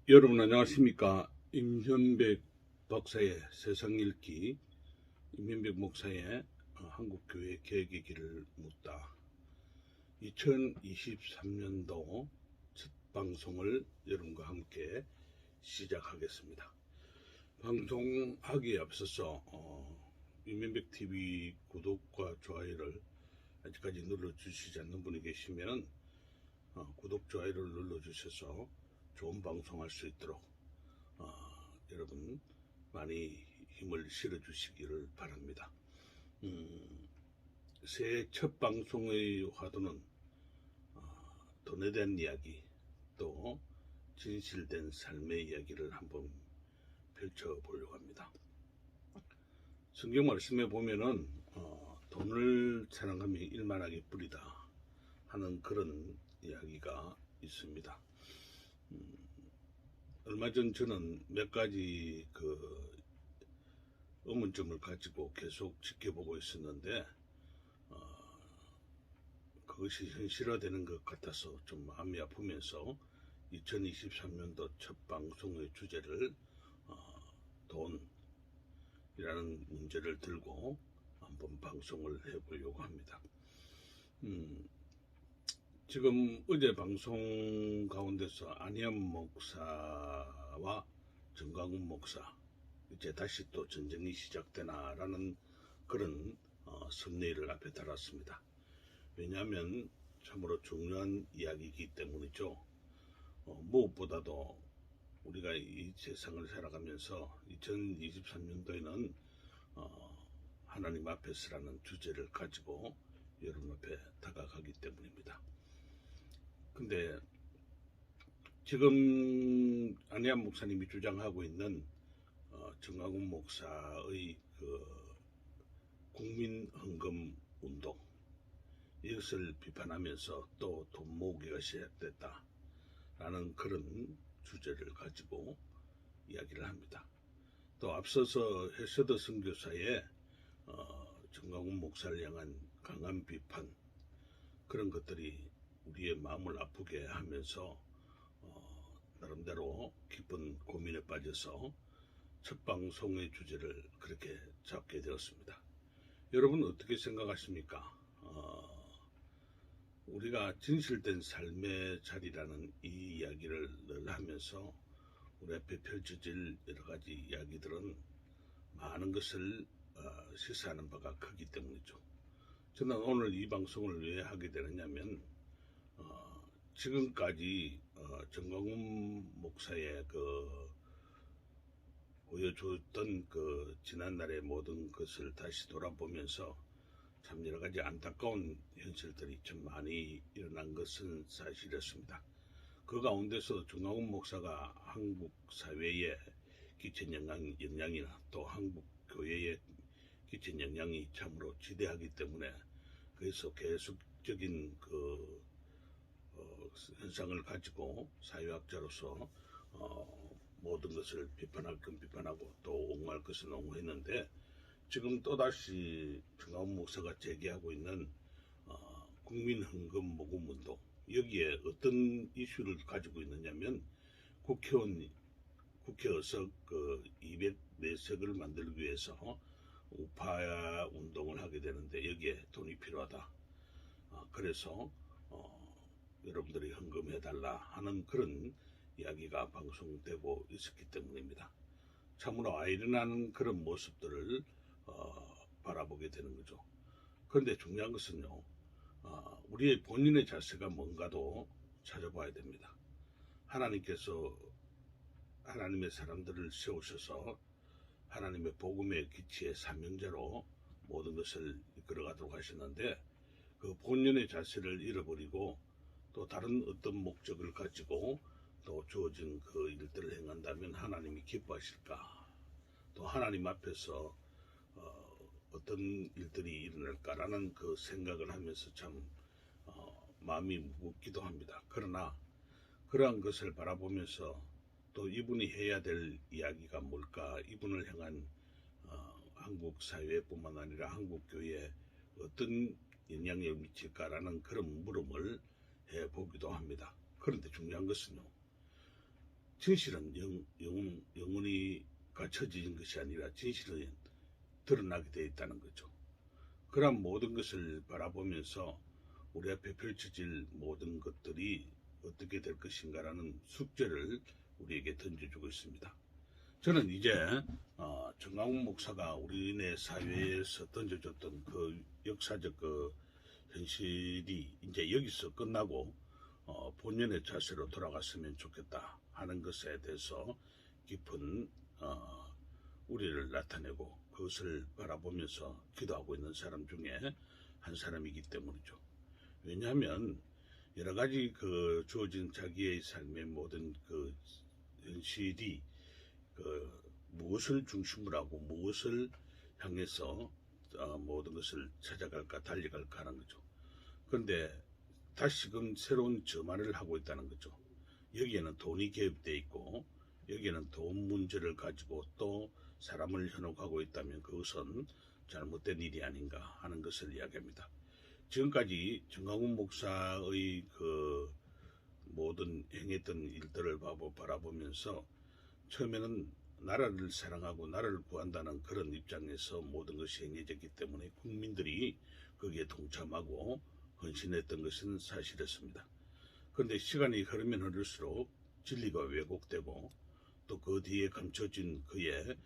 여러분 안녕하십니까? 임현백 박사의 세상 읽기, 임현백 목사의 한국교회 개혁의 길을 묻다. 2023년도 첫 방송을 여러분과 함께 시작하겠습니다. 방송하기에 앞서서 임현백 TV 구독과 좋아요를 아직까지 눌러주시지 않는 분이 계시면 구독, 좋아요를 눌러주셔서 좋은 방송할 수 있도록 여러분 많이 힘을 실어주시기를 바랍니다. 새해 첫 방송의 화두는 돈에 대한 이야기, 또 진실된 삶의 이야기를 한번 펼쳐보려고 합니다. 성경 말씀에 보면은 돈을 사랑하며 일만하게 뿌리다 하는 그런 이야기가 있습니다. 얼마 전 저는 몇 가지 의문점을 가지고 계속 지켜보고 있었는데 그것이 현실화되는 것 같아서 좀 마음이 아프면서 2023년도 첫 방송의 주제를 돈이라는 문제를 들고 한번 방송을 해보려고 합니다. 지금 어제 방송 가운데서 안희연 목사와 정강훈 목사, 이제 다시 또 전쟁이 시작되나라는 그런 썸네일을 앞에 달았습니다. 왜냐하면 참으로 중요한 이야기이기 때문이죠. 무엇보다도 우리가 이 세상을 살아가면서 2023년도에는 하나님 앞에서라는 주제를 가지고 여러분 앞에 다가가기 때문입니다. 근데 지금 안희연 목사님이 주장하고 있는 정강훈 목사의 국민 헌금 운동, 이것을 비판하면서 또 돈 모으기가 시작됐다라는 그런 주제를 가지고 이야기를 합니다. 또 앞서서 헤셔드 선교사의 정강훈 목사를 향한 강한 비판, 그런 것들이 우리의 마음을 아프게 하면서 나름대로 깊은 고민에 빠져서 첫 방송의 주제를 그렇게 잡게 되었습니다. 여러분 어떻게 생각하십니까? 우리가 진실된 삶의 자리라는 이 이야기를 늘 하면서 우리 앞에 펼쳐질 여러 가지 이야기들은 많은 것을 시사하는 바가 크기 때문이죠. 저는 오늘 이 방송을 왜 하게 되느냐면 지금까지 정강훈 목사의 보여줬던 지난날의 모든 것을 다시 돌아보면서 참 여러 가지 안타까운 현실들이 참 많이 일어난 것은 사실이었습니다. 그 가운데서 정강훈 목사가 한국 사회에 끼친 영향이나 또 한국 교회에 끼친 영향이 참으로 지대하기 때문에 그래서 계속적인 현상을 가지고 사회학자로서 모든 것을 비판할 건 비판하고 또 옹호할 것은 옹호했는데, 지금 또다시 정강훈 목사가 제기하고 있는 국민 헌금 모금 운동, 여기에 어떤 이슈를 가지고 있느냐면 국회의석 204석을 만들기 위해서 우파 운동을 하게 되는데 여기에 돈이 필요하다. 그래서 여러분들이 헌금해달라 하는 그런 이야기가 방송되고 있었기 때문입니다. 참으로 아이러니한 그런 모습들을 바라보게 되는 거죠. 그런데 중요한 것은요, 우리의 본인의 자세가 뭔가도 찾아봐야 됩니다. 하나님께서 하나님의 사람들을 세우셔서 하나님의 복음의 기치의 사명자로 모든 것을 이끌어가도록 하셨는데, 그 본연의 자세를 잃어버리고 또 다른 어떤 목적을 가지고 또 주어진 그 일들을 행한다면 하나님이 기뻐하실까? 또 하나님 앞에서 어떤 일들이 일어날까라는 그 생각을 하면서 참 마음이 무겁기도 합니다. 그러나 그러한 것을 바라보면서 또 이분이 해야 될 이야기가 뭘까, 이분을 향한 한국 사회뿐만 아니라 한국 교회에 어떤 영향을 미칠까라는 그런 물음을 해보기도 합니다. 그런데 중요한 것은요, 진실은 영원히 갖춰진 것이 아니라 진실은 드러나게 되어 있다는 거죠. 그런 모든 것을 바라보면서 우리 앞에 펼쳐질 모든 것들이 어떻게 될 것인가라는 숙제를 우리에게 던져주고 있습니다. 저는 이제 정강훈 목사가 우리네 사회에서 던져줬던 그 역사적 그 현실이 이제 여기서 끝나고 본연의 자세로 돌아갔으면 좋겠다 하는 것에 대해서 깊은 우려를 나타내고 그것을 바라보면서 기도하고 있는 사람 중에 한 사람이기 때문이죠. 왜냐하면 여러 가지 그 주어진 자기의 삶의 모든 그 현실이 그 무엇을 중심으로 하고 무엇을 향해서 모든 것을 찾아갈까 달려갈까 하는 거죠. 그런데 다시금 새로운 전환을 하고 있다는 거죠. 여기에는 돈이 개입되어 있고 여기에는 돈 문제를 가지고 또 사람을 현혹하고 있다면 그것은 잘못된 일이 아닌가 하는 것을 이야기합니다. 지금까지 정강훈 목사의 그 모든 행했던 일들을 바라보면서 처음에는 나라를 사랑하고 나라를 구한다는 그런 입장에서 모든 것이 행해졌기 때문에 국민들이 거기에 동참하고 헌신했던 것은 사실이었습니다. 그런데 시간이 흐르면 흐를수록 진리가 왜곡되고 또 그 뒤에 감춰진 그의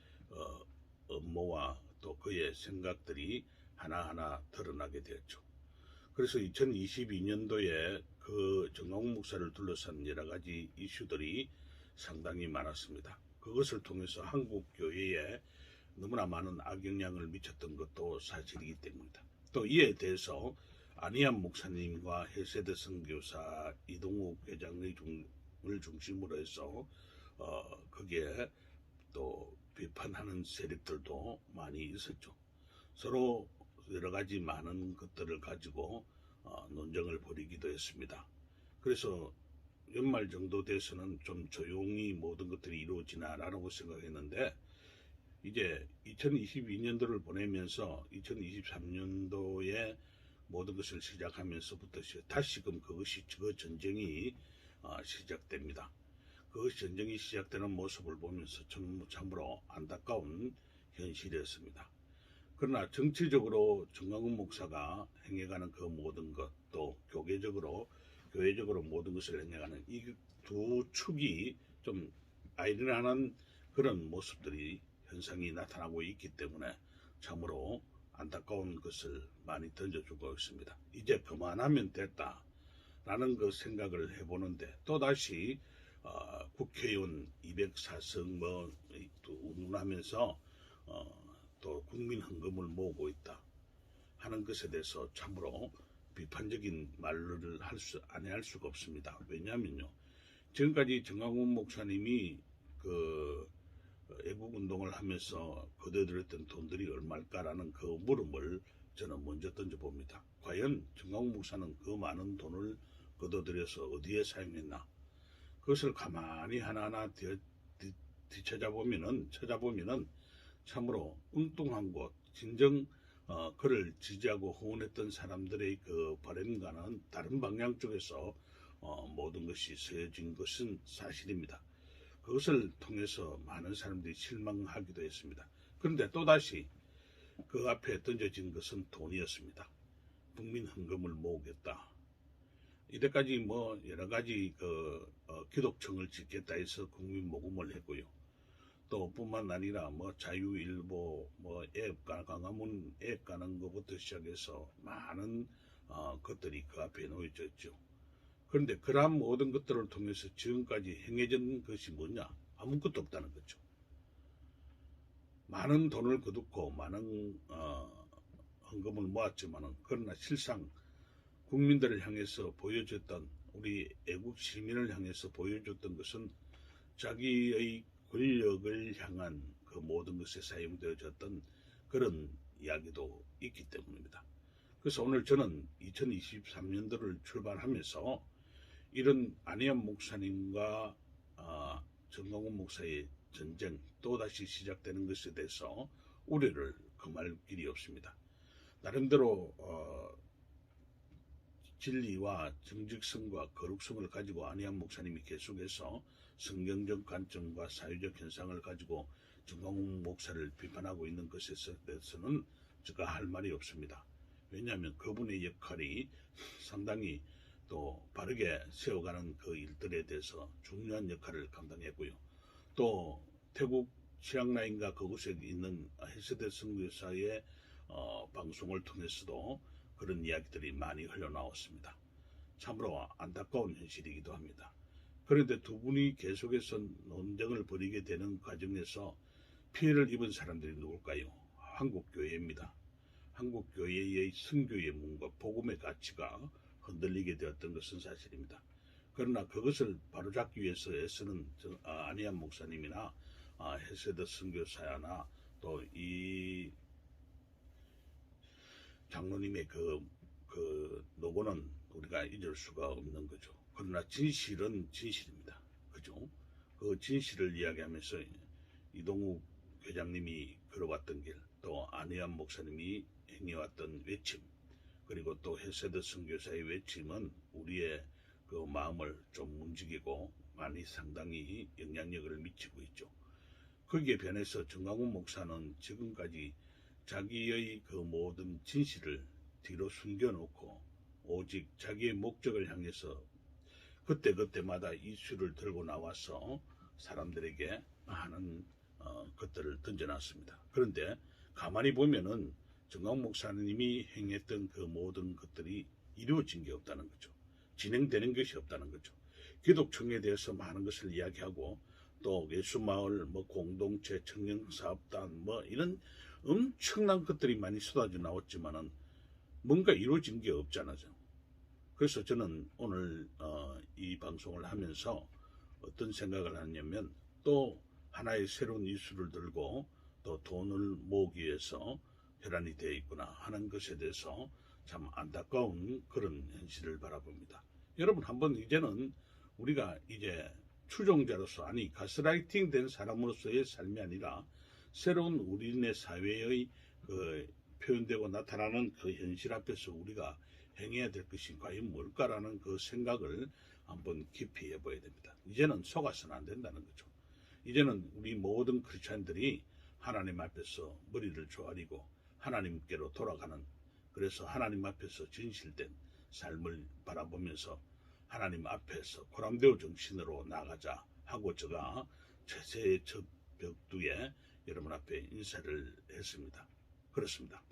업무와 또 그의 생각들이 하나하나 드러나게 되었죠. 그래서 2022년도에 그 정강훈 목사를 둘러싼 여러 가지 이슈들이 상당히 많았습니다. 그것을 통해서 한국 교회에 너무나 많은 악영향을 미쳤던 것도 사실이기 때문이다. 또 이에 대해서 안희암 목사님과 해세대 선교사 이동욱 회장의 을 중심으로 해서 거기에 또 비판하는 세력들도 많이 있었죠. 서로 여러 가지 많은 것들을 가지고 논쟁을 벌이기도 했습니다. 그래서 연말 정도 돼서는 좀 조용히 모든 것들이 이루어지나라고 생각했는데 이제 2022년도를 보내면서 2023년도에 모든 것을 시작하면서부터 다시금 그 전쟁이 시작됩니다. 그 전쟁이 시작되는 모습을 보면서 참으로 안타까운 현실이었습니다. 그러나 정치적으로 정강훈 목사가 행해가는 그 모든 것, 또 교회적으로 모든 것을 행해가는 이 두 축이 좀 아이러니한 그런 모습들이 현상이 나타나고 있기 때문에 참으로 안타까운 것을 많이 던져주고 있습니다. 이제 그만하면 됐다라는 그 생각을 해보는데 또다시 국회의원 204석 운운하면서 또 국민 헌금을 모으고 있다 하는 것에 대해서 참으로 비판적인 말을 안 할 수가 없습니다. 왜냐하면요, 지금까지 정강훈 목사님이 그 애국운동을 하면서 거둬들였던 돈들이 얼마일까라는 그 물음을 저는 먼저 던져봅니다. 과연 정강훈 목사는 그 많은 돈을 거둬들여서 어디에 사용했나? 그것을 가만히 하나하나 찾아보면은 참으로 엉뚱한 곳, 진정 그를 지지하고 후원했던 사람들의 그 바람과는 다른 방향 쪽에서 모든 것이 쓰여진 것은 사실입니다. 그것을 통해서 많은 사람들이 실망하기도 했습니다. 그런데 또다시 그 앞에 던져진 것은 돈이었습니다. 국민 헌금을 모으겠다. 이때까지 뭐 여러 가지 기독청을 짓겠다 해서 국민 모금을 했고요. 또 뿐만 아니라 뭐 자유일보, 뭐 광화문 앱 가는 것부터 시작해서 많은 것들이 그 앞에 놓여져 있죠. 그런데 그러한 모든 것들을 통해서 지금까지 행해진 것이 뭐냐? 아무것도 없다는 거죠. 많은 돈을 거두고 많은 헌금을 모았지만은 그러나 실상 국민들을 향해서 보여줬던, 우리 애국 시민을 향해서 보여줬던 것은 자기의 권력을 향한 그 모든 것에 사용되어졌던 그런 이야기도 있기 때문입니다. 그래서 오늘 저는 2023년도를 출발하면서 이런 안희암 목사님과 정강훈 목사의 전쟁 또다시 시작되는 것에 대해서 우려를 금할 길이 없습니다. 나름대로 진리와 정직성과 거룩성을 가지고 안희한 목사님이 계속해서 성경적 관점과 사회적 현상을 가지고 정광훈 목사를 비판하고 있는 것에 대해서는 제가 할 말이 없습니다. 왜냐하면 그분의 역할이 상당히 또 바르게 세워가는 그 일들에 대해서 중요한 역할을 감당했고요. 또 태국 치앙라인과 그곳에 있는 헬세대 선교사의 방송을 통해서도 그런 이야기들이 많이 흘러나왔습니다. 참으로 안타까운 현실이기도 합니다. 그런데 두 분이 계속해서 논쟁을 벌이게 되는 과정에서 피해를 입은 사람들이 누굴까요? 한국교회입니다. 한국교회의 선교의 문과 복음의 가치가 흔들리게 되었던 것은 사실입니다. 그러나 그것을 바로잡기 위해서 애쓰는 안희한 목사님이나 헬세대 선교사나 또 이 장로님의 그 노고는 우리가 잊을 수가 없는 거죠. 그러나 진실은 진실입니다. 그죠? 그 진실을 이야기하면서 이동욱 회장님이 걸어왔던 길, 또 안희한 목사님이 행해왔던 외침, 그리고 또 헬세대 선교사의 외침은 우리의 그 마음을 좀 움직이고 많이 상당히 영향력을 미치고 있죠. 거기에 변해서 정광훈 목사는 지금까지 자기의 그 모든 진실을 뒤로 숨겨놓고 오직 자기의 목적을 향해서 그때그때마다 이슈를 들고 나와서 사람들에게 많은 것들을 던져놨습니다. 그런데 가만히 보면은 정광훈 목사님이 행했던 그 모든 것들이 이루어진 게 없다는 거죠. 진행되는 것이 없다는 거죠. 기독청에 대해서 많은 것을 이야기하고 또 예수마을 공동체 청년사업단 이런 엄청난 것들이 많이 쏟아져 나왔지만은 뭔가 이루어진 게 없잖아요. 그래서 저는 오늘 이 방송을 하면서 어떤 생각을 하냐면 또 하나의 새로운 이슈를 들고 또 돈을 모으기 위해서 혈안이 되어 있구나 하는 것에 대해서 참 안타까운 그런 현실을 바라봅니다. 여러분 한번 이제는 우리가 이제 추종자로서 아니 가스라이팅 된 사람으로서의 삶이 아니라 새로운 우리네 사회의 그 표현되고 나타나는 그 현실 앞에서 우리가 행해야 될 것이 과연 뭘까라는 그 생각을 한번 깊이 해봐야 됩니다. 이제는 속아서는 안 된다는 거죠. 이제는 우리 모든 크리스찬들이 하나님 앞에서 머리를 조아리고 하나님께로 돌아가는, 그래서 하나님 앞에서 진실된 삶을 바라보면서 하나님 앞에서 고람되어 정신으로 나가자 하고 제가 최세의 첫 벽두에 여러분 앞에 인사를 했습니다. 그렇습니다.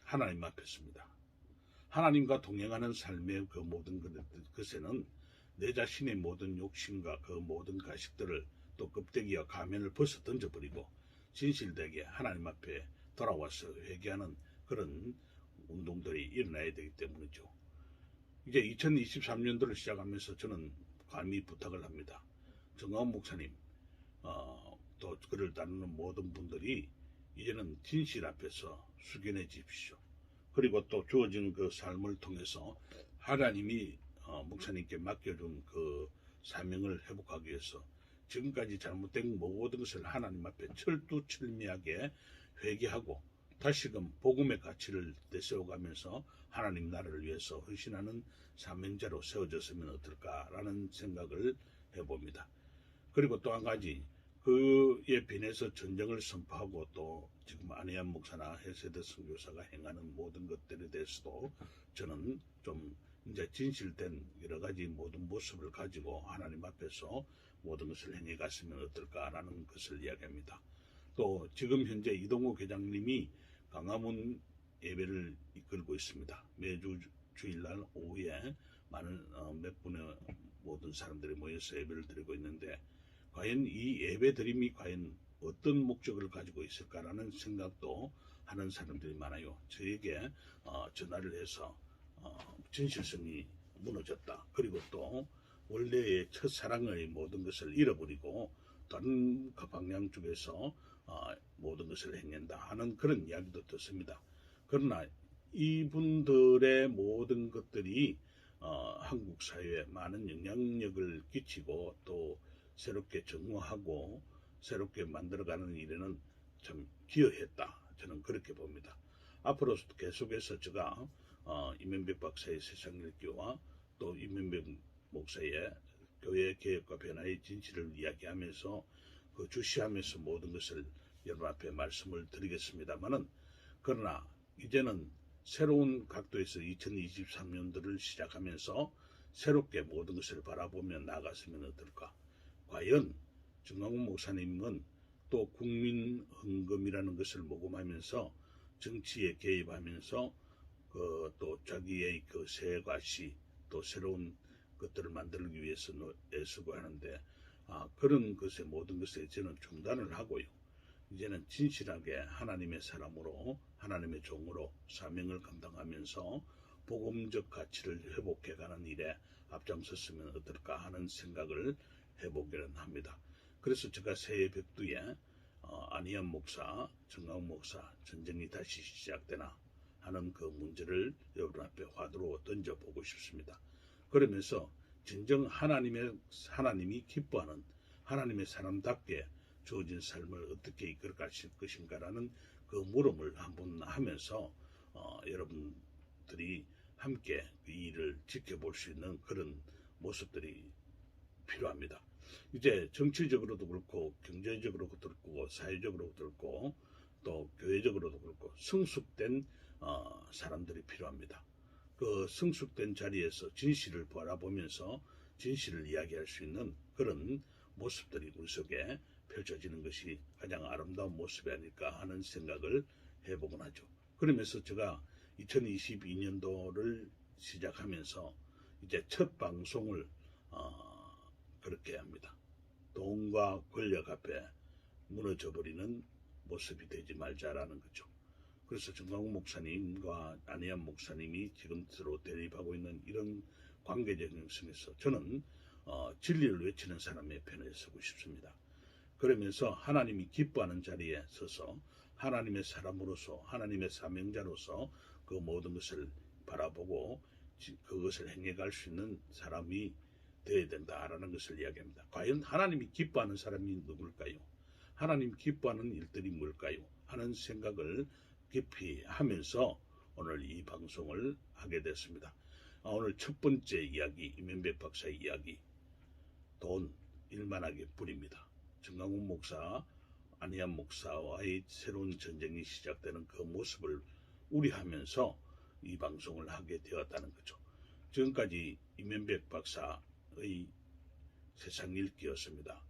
하나님 앞에서입니다. 하나님과 동행하는 삶의 그 모든 것에는 내 자신의 모든 욕심과 그 모든 가식들을 또 껍데기와 가면을 벗어 던져버리고 진실되게 하나님 앞에 돌아와서 회개하는 그런 운동들이 일어나야 되기 때문이죠. 이제 2023년도를 시작하면서 저는 감히 부탁을 합니다. 정광훈 목사님, 또 그를 따르는 모든 분들이 이제는 진실 앞에서 숙연해지십시오. 그리고 또 주어진 그 삶을 통해서 하나님이 목사님께 맡겨준 그 사명을 회복하기 위해서 지금까지 잘못된 모든 것을 하나님 앞에 철두철미하게 회개하고 다시금 복음의 가치를 내세워가면서 하나님 나라를 위해서 헌신하는 사명자로 세워졌으면 어떨까라는 생각을 해봅니다. 그리고 또 한 가지, 그에 비해서 전쟁을 선포하고 또 지금 안희한 목사나 헬세대 선교사가 행하는 모든 것들에 대해서도 저는 좀 이제 진실된 여러 가지 모든 모습을 가지고 하나님 앞에서 모든 것을 행해 갔으면 어떨까라는 것을 이야기합니다. 또 지금 현재 이동욱 회장님이 광화문 예배를 이끌고 있습니다. 매주 주일날 오후에 많은 몇 분의 모든 사람들이 모여서 예배를 드리고 있는데 과연 이 예배 드림이 과연 어떤 목적을 가지고 있을까라는 생각도 하는 사람들이 많아요. 저에게 전화를 해서 진실성이 무너졌다. 그리고 또 원래의 첫사랑의 모든 것을 잃어버리고 다른 방향 쪽에서 모든 것을 행한다 하는 그런 이야기도 듣습니다. 그러나 이분들의 모든 것들이 한국 사회에 많은 영향력을 끼치고 또 새롭게 정화하고 새롭게 만들어가는 일에는 참 기여했다. 저는 그렇게 봅니다. 앞으로 계속해서 제가 이명백 박사의 세상 읽기와 또 이명백 목사의 교회 개혁과 변화의 진실을 이야기하면서 주시하면서 모든 것을 여러분 앞에 말씀을 드리겠습니다만은, 그러나 이제는 새로운 각도에서 2023년도를 시작하면서 새롭게 모든 것을 바라보며 나아갔으면 어떨까. 과연 정강훈 목사님은 또 국민 헌금이라는 것을 모금하면서 정치에 개입하면서 또 자기의 세과시 또 새로운 것들을 만들기 위해서 애쓰고 하는데, 그런 것에 모든 것에 저는 중단을 하고요. 이제는 진실하게 하나님의 사람으로 하나님의 종으로 사명을 감당하면서 복음적 가치를 회복해가는 일에 앞장섰으면 어떨까 하는 생각을 해보기는 합니다. 그래서 제가 새해 벽두에 안희연 목사, 정강훈 목사 전쟁이 다시 시작되나 하는 그 문제를 여러분 앞에 화두로 던져보고 싶습니다. 그러면서 진정 하나님이 기뻐하는 하나님의 사람답게 주어진 삶을 어떻게 이끌어 가실 것인가라는 그 물음을 한번 하면서 여러분들이 함께 이 일을 지켜볼 수 있는 그런 모습들이 필요합니다. 이제 정치적으로도 그렇고 경제적으로도 그렇고 사회적으로도 그렇고 또 교회적으로도 그렇고 성숙된 사람들이 필요합니다. 그 성숙된 자리에서 진실을 바라보면서 진실을 이야기할 수 있는 그런 모습들이 우리 속에 펼쳐지는 것이 가장 아름다운 모습이 아닐까 하는 생각을 해보곤 하죠. 그러면서 제가 2022년도를 시작하면서 이제 첫 방송을 그렇게 합니다. 돈과 권력 앞에 무너져버리는 모습이 되지 말자라는 거죠. 그래서 정강훈 목사님과 안희연 목사님이 지금 서로 대립하고 있는 이런 관계적 형성에서 저는 진리를 외치는 사람의 편에 서고 싶습니다. 그러면서 하나님이 기뻐하는 자리에 서서 하나님의 사람으로서 하나님의 사명자로서 그 모든 것을 바라보고 그것을 행해갈 수 있는 사람이 되어야 된다라는 것을 이야기합니다. 과연 하나님이 기뻐하는 사람이 누굴까요? 하나님 기뻐하는 일들이 뭘까요? 하는 생각을 깊이 하면서 오늘 이 방송을 하게 됐습니다. 오늘 첫 번째 이야기, 이명백 박사의 이야기, 돈 일만하게 뿌립니다. 정강훈 목사, 안희연 목사와의 새로운 전쟁이 시작되는 그 모습을 우려하면서 이 방송을 하게 되었다는 거죠. 지금까지 이명백 박사의 세상 읽기였습니다.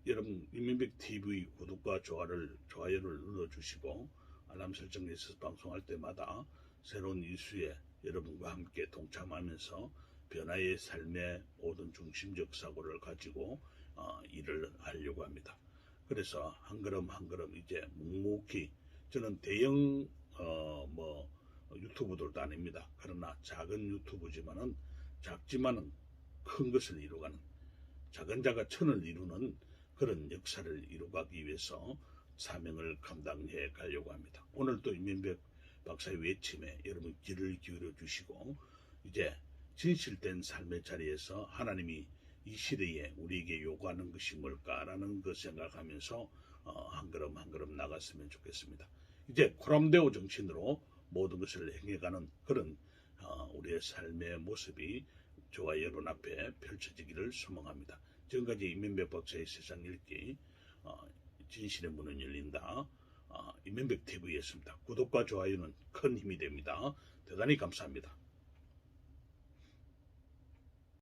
여러분, 이명백 TV 구독과 좋아요를 눌러주시고 알람 설정해서 방송할 때마다 새로운 이슈에 여러분과 함께 동참하면서 변화의 삶의 모든 중심적 사고를 가지고 일을 하려고 합니다. 그래서 한 걸음 한 걸음 이제 묵묵히, 저는 대형 유튜브들도 아닙니다. 그러나 작은 유튜브지만은 작지만은 큰 것을 이루가는, 작은 자가 천을 이루는 그런 역사를 이루가기 위해서 사명을 감당해 가려고 합니다. 오늘도 이명백 박사의 외침에 여러분 귀를 기울여 주시고, 이제 진실된 삶의 자리에서 하나님이 이 시대에 우리에게 요구하는 것이 뭘까라는 것 생각하면서 한 걸음 한 걸음 나갔으면 좋겠습니다. 이제 코람데오 정신으로 모든 것을 행해가는 그런 우리의 삶의 모습이 저와 여러분 앞에 펼쳐지기를 소망합니다. 지금까지 이명백 박사의 세상 읽기, 진실의 문은 열린다, 이명백 TV였습니다. 구독과 좋아요는 큰 힘이 됩니다. 대단히 감사합니다.